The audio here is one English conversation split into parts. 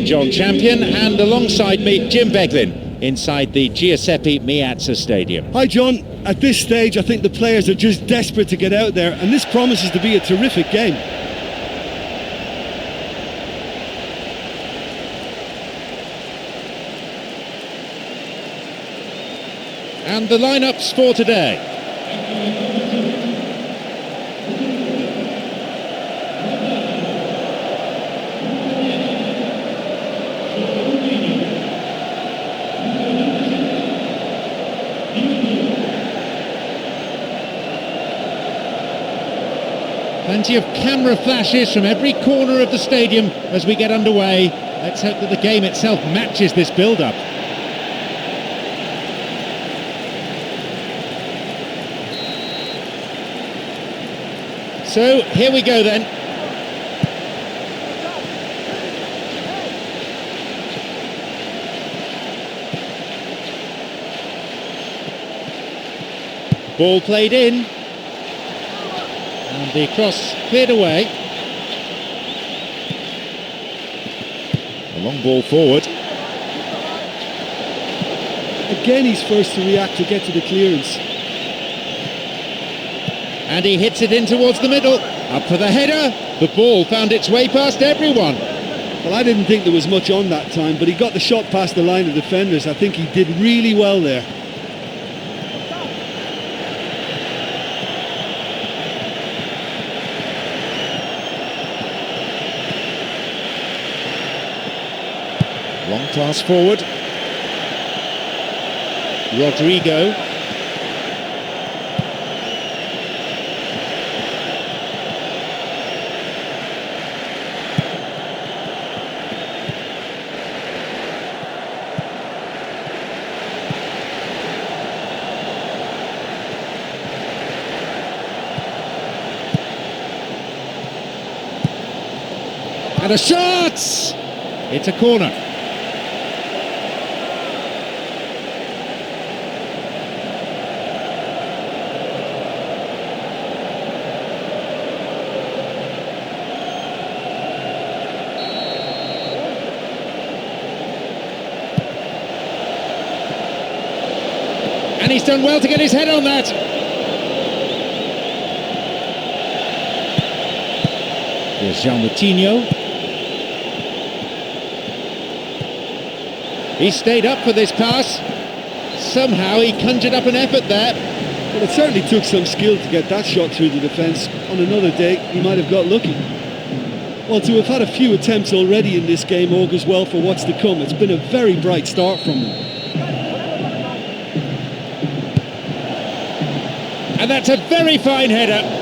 John Champion, and alongside me, Jim Beglin, inside the Giuseppe Meazza Stadium. Hi John, at this stage I think the players are just desperate to get out there, and this promises to be a terrific game. And the lineups for today. Plenty of camera flashes from every corner of the stadium as we get underway. Let's hope that the game itself matches this build-up. So, here we go then. Ball played in. And the cross cleared away. A long ball forward. Again, he's first to react to get to the clearance. And he hits it in towards the middle. Up for the header. The ball found its way past everyone. Well, I didn't think there was much on that time, but he got the shot past the line of defenders. I think he did really well there. Long pass forward. Rodrigo. And a shot! It's a corner. And he's done well to get his head on that. Here's João Moutinho. He stayed up for this pass. Somehow he conjured up an effort there. Well, it certainly took some skill to get that shot through the defence. On another day, he might have got lucky. Well, to have had a few attempts already in this game augurs well for what's to come. It's been a very bright start from them. And that's a very fine header.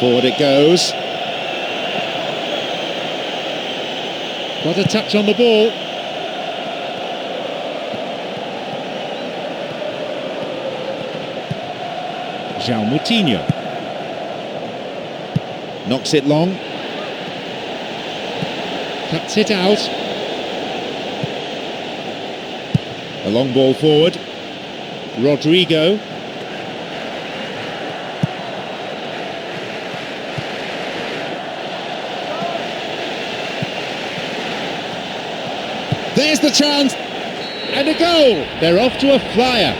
Forward it goes. Got a touch on the ball. João Moutinho. Knocks it long. Cuts it out. A long ball forward. Rodrigo. There's the chance, and a goal. They're off to a flyer.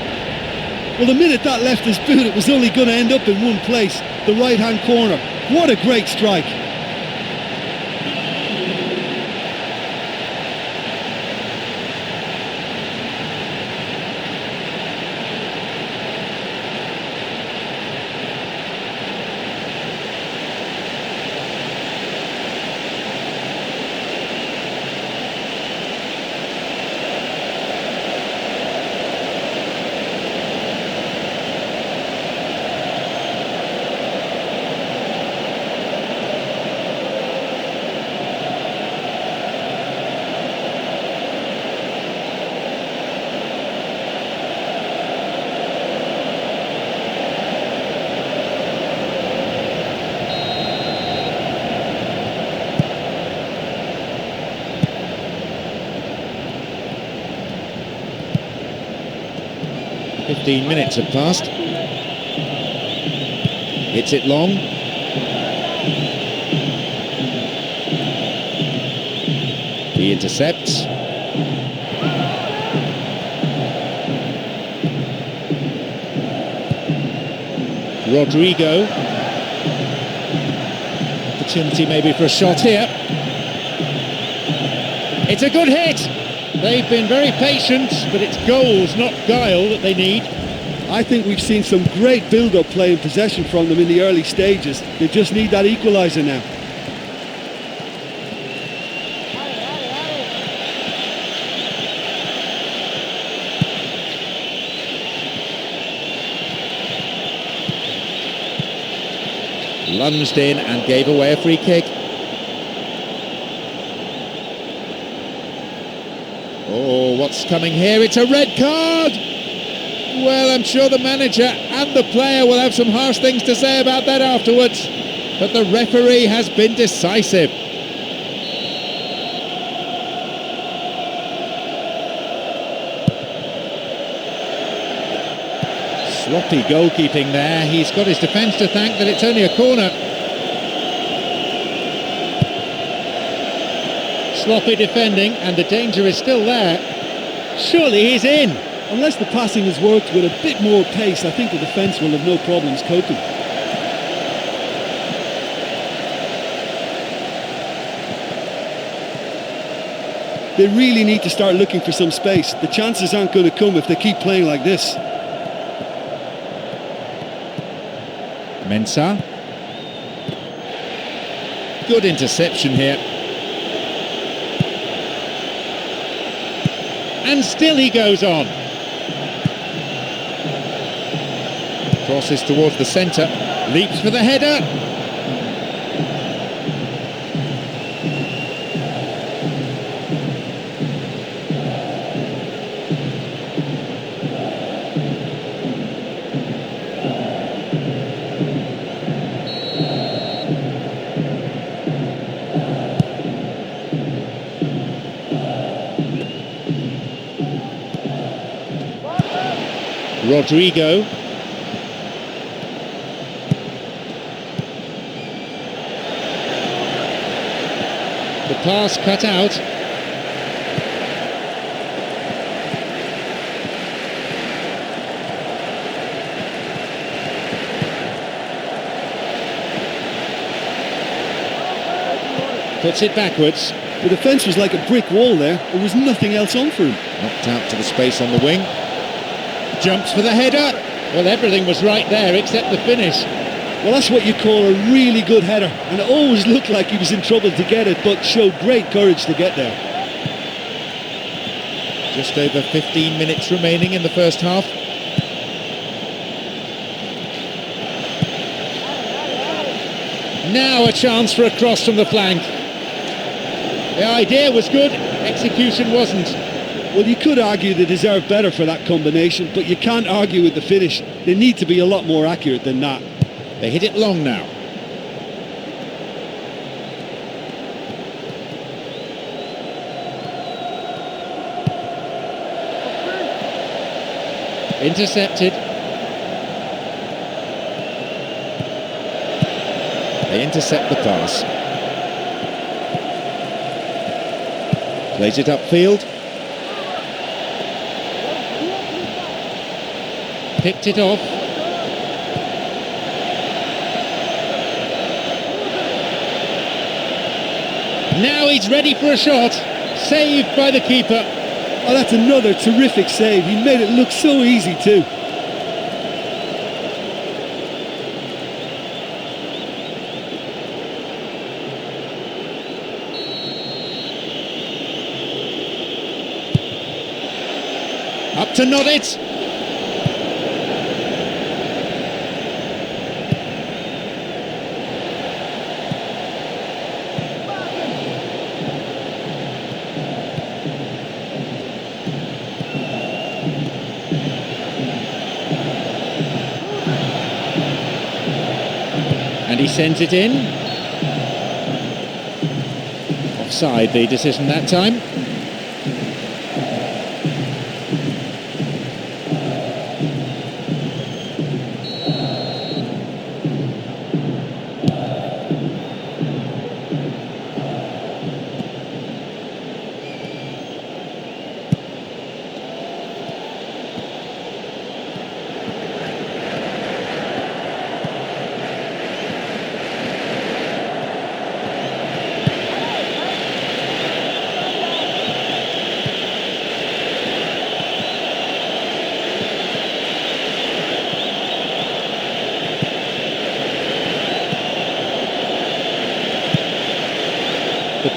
Well, the minute that left his boot, it was only going to end up in one place, the right-hand corner. What a great strike. 15 minutes have passed. Hits it long. He intercepts. Rodrigo. Opportunity maybe for a shot here. It's a good hit. They've been very patient, but it's goals, not guile, that they need. I think we've seen some great build-up play and possession from them in the early stages. They just need that equaliser now. Lunged in and gave away a free kick. Oh, what's coming here? It's a red card! Well, I'm sure the manager and the player will have some harsh things to say about that afterwards. But the referee has been decisive. Sloppy goalkeeping there. He's got his defence to thank that it's only a corner. Sloppy defending, and the danger is still there. Surely he's in. Unless the passing has worked with a bit more pace, I think the defence will have no problems coping. They really need to start looking for some space. The chances aren't going to come if they keep playing like this. Mensah. Good interception here. And still he goes on. Crosses towards the centre. Leaps for the header. Rodrigo. The pass cut out. Puts it backwards. The defence was like a brick wall there. There was nothing else on for him. Knocked out to the space on the wing. Jumps for the header. Well, everything was right there except the finish. Well, that's what you call a really good header, and it always looked like he was in trouble to get it, but showed great courage to get there. Just over 15 minutes remaining in the first half. Now a chance for a cross from the flank. The idea was good, execution wasn't. Well, you could argue they deserve better for that combination, but you can't argue with the finish. They need to be a lot more accurate than that. They hit it long now. Intercepted. They intercept the pass. Plays it upfield. Picked it off. Now he's ready for a shot. Saved by the keeper. Oh, that's another terrific save. He made it look so easy too. Up to nod it. And he sends it in. Offside, the decision that time.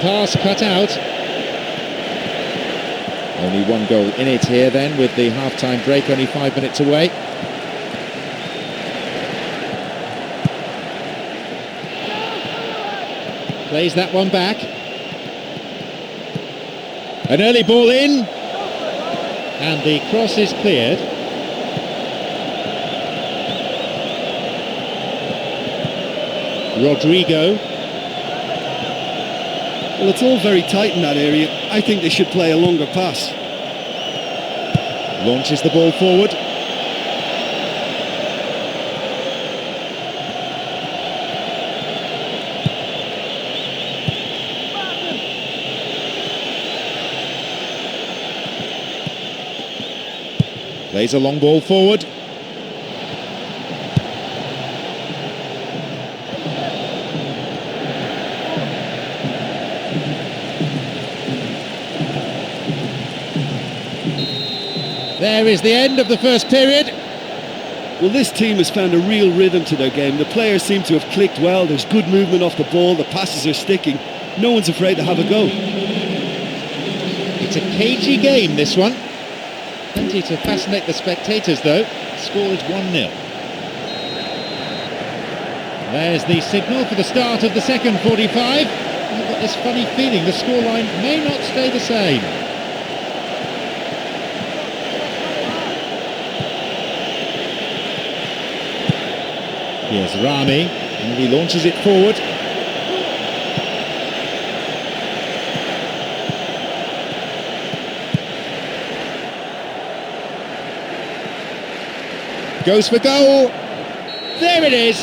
pass cut out. Only one goal in it here then, with the half-time break only 5 minutes away. Plays that one back. An early ball in. And the cross is cleared. Rodrigo. Well, it's all very tight in that area. I think they should play a longer pass. Launches the ball forward. Plays a long ball forward. There is the end of the first period. Well, this team has found a real rhythm to their game. The players seem to have clicked well. There's good movement off the ball. The passes are sticking. No one's afraid to have a go. It's a cagey game, this one. Plenty to fascinate the spectators, though. The score is 1-0. There's the signal for the start of the second 45. I've got this funny feeling the scoreline may not stay the same. Here's Rami, and he launches it forward. Goes for goal. There it is.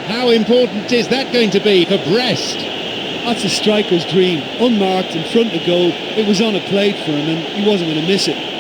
How important is that going to be for Brest? That's a striker's dream. Unmarked in front of goal. It was on a plate for him and he wasn't going to miss it.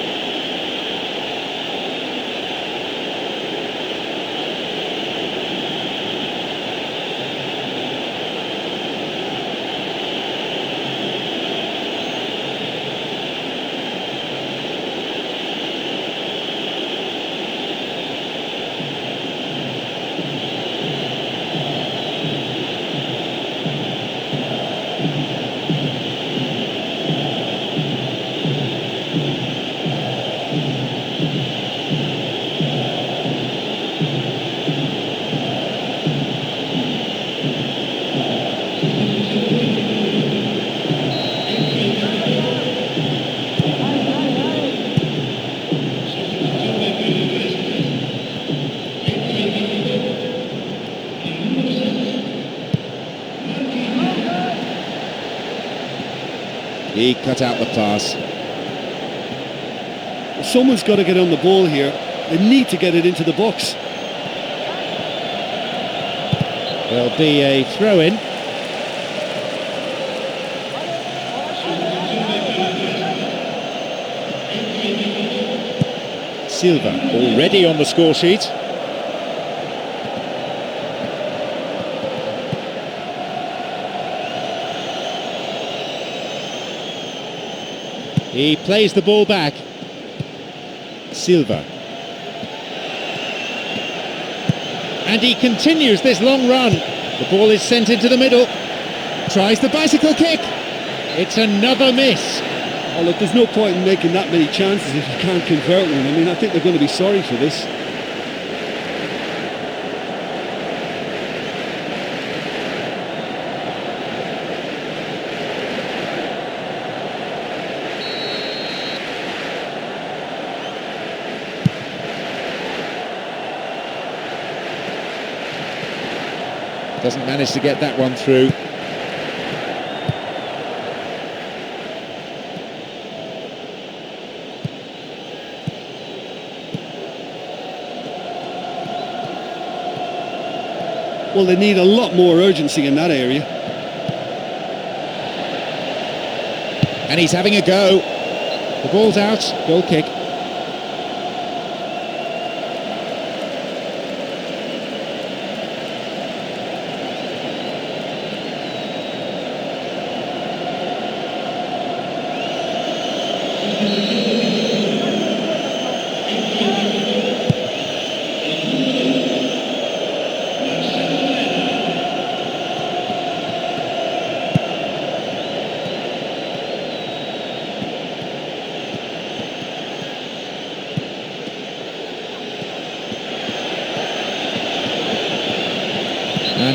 He cut out the pass. Someone's got to get on the ball here. They need to get it into the box. There'll be a throw-in. Silva already on the score sheet. He plays the ball back. Silva. And he continues this long run. The ball is sent into the middle. Tries the bicycle kick. It's another miss. Oh, look, there's no point in making that many chances if you can't convert one. I mean, I think they're going to be sorry for this. Doesn't manage to get that one through. Well, they need a lot more urgency in that area. And he's having a go. The ball's out. Goal kick.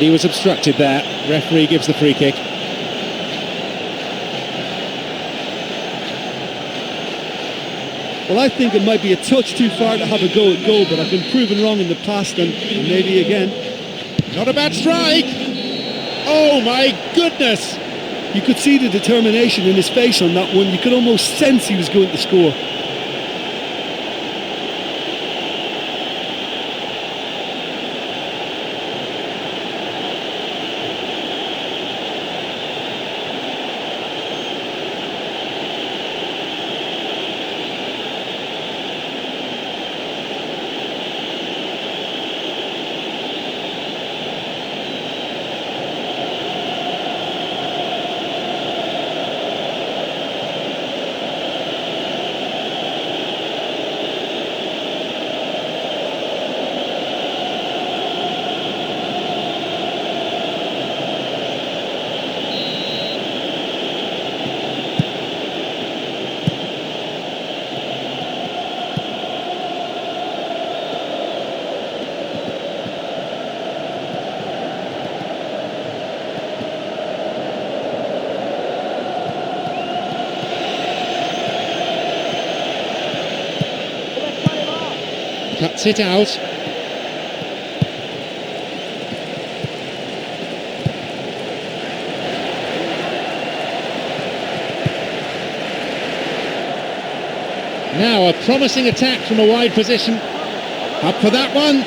And he was obstructed there. Referee gives the free kick. Well, I think it might be a touch too far to have a go at goal, but I've been proven wrong in the past, and maybe again. Not a bad strike. Oh my goodness. You could see the determination in his face on that one. You could almost sense he was going to score. Cuts it out. Now a promising attack from a wide position. Up for that one.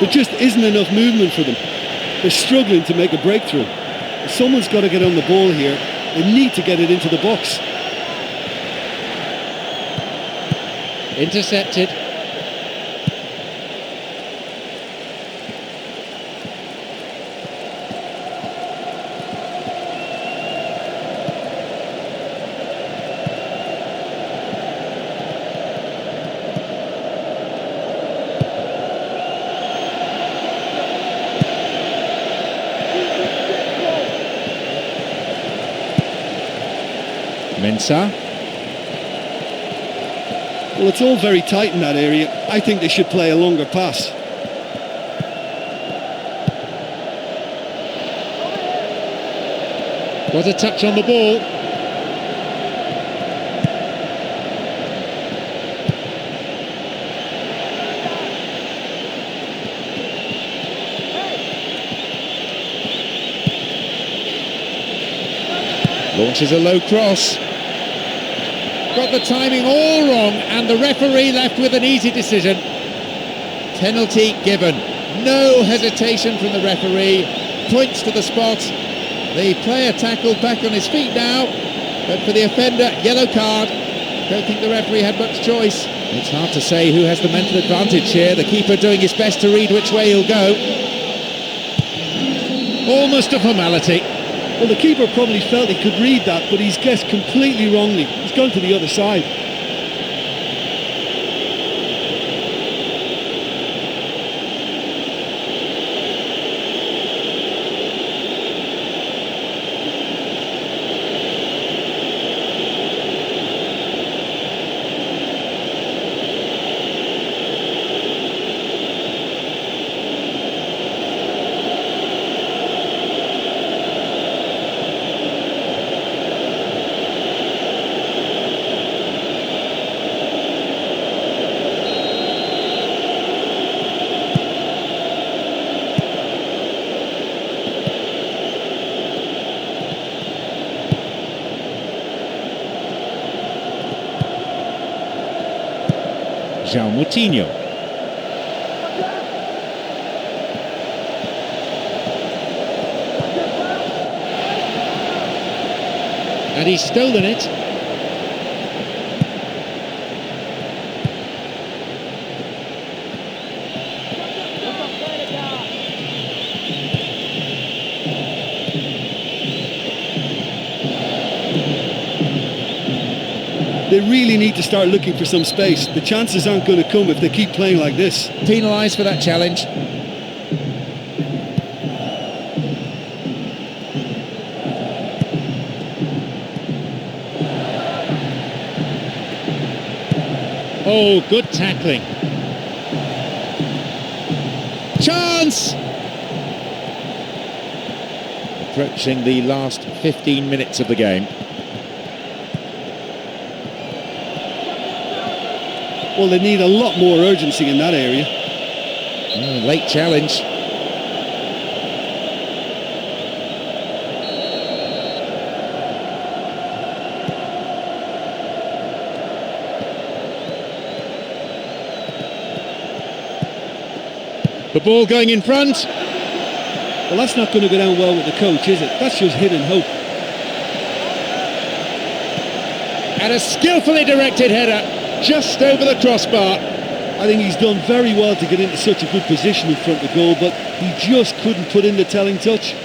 There just isn't enough movement for them. They're struggling to make a breakthrough. Someone's got to get on the ball here. They need to get it into the box. Intercepted. Mensah. Well, it's all very tight in that area. I think they should play a longer pass. Got a touch on the ball. Launches a low cross. Got the timing all wrong, and the referee left with an easy decision. Penalty given. No hesitation from the referee. Points to the spot. The player tackled back on his feet now, but for the offender, yellow card. Don't think the referee had much choice. It's hard to say who has the mental advantage here. The keeper doing his best to read which way he'll go. Almost a formality. Well, the keeper probably felt he could read that, but he's guessed completely wrongly. He's gone to the other side. João Moutinho. And he's stolen it. They really need to start looking for some space. The chances aren't going to come if they keep playing like this. Penalised for that challenge. Oh, good tackling. Chance! Approaching the last 15 minutes of the game. Well, they need a lot more urgency in that area. Late challenge. The ball going in front. Well, that's not going to go down well with the coach, is it? That's just hit and hope. And a skillfully directed header just over the crossbar. I think he's done very well to get into such a good position in front of the goal, but he just couldn't put in the telling touch.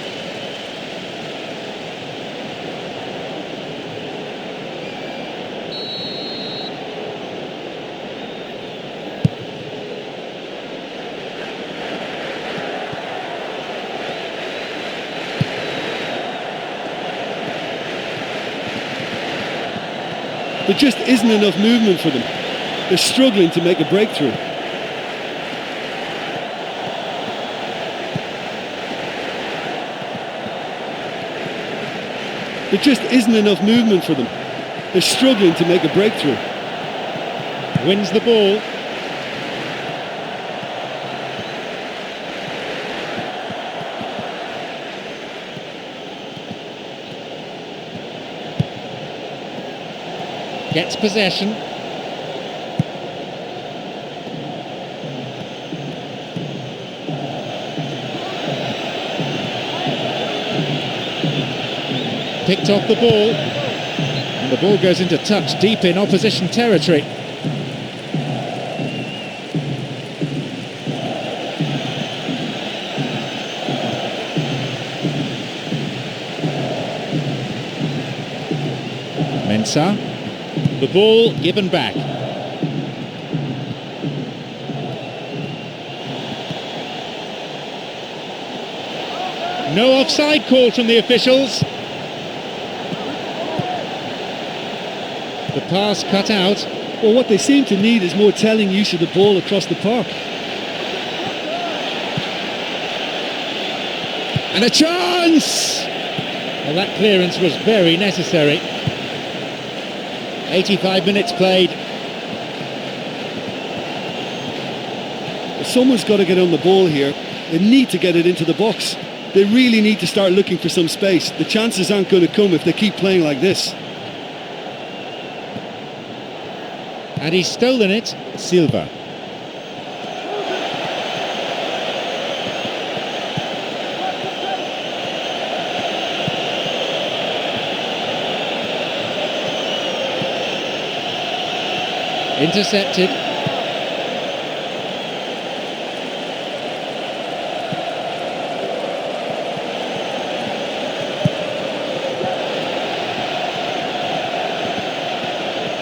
There just isn't enough movement for them. They're struggling to make a breakthrough. There just isn't enough movement for them. They're struggling to make a breakthrough. Wins the ball. Gets possession. Picked off the ball. And the ball goes into touch deep in opposition territory. Mensah. The ball given back. No offside call from the officials. The pass cut out. Well, what they seem to need is more telling use of the ball across the park. And a chance! Well, that clearance was very necessary. 85 minutes played. Someone's got to get on the ball here. They need to get it into the box. They really need to start looking for some space. The chances aren't going to come if they keep playing like this. And he's stolen it. Silva. Intercepted.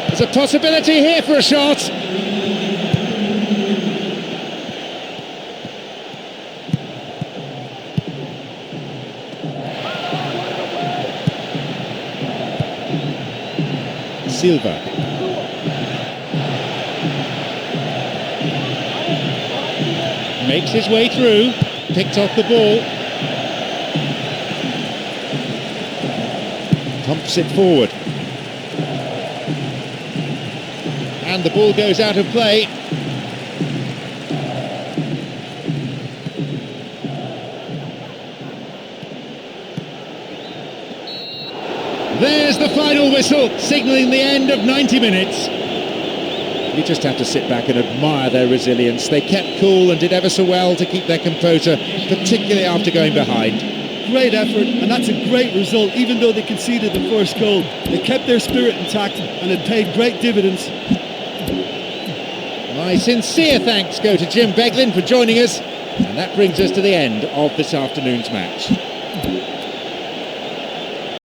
There's a possibility here for a shot. Silva. Makes his way through, picked off the ball. Pumps it forward. And the ball goes out of play. There's the final whistle, signalling the end of 90 minutes. You just have to sit back and admire their resilience. They kept cool and did ever so well to keep their composure, particularly after going behind. Great effort, and that's a great result. Even though they conceded the first goal, they kept their spirit intact and it paid great dividends. My sincere thanks go to Jim Beglin for joining us, and that brings us to the end of this afternoon's match.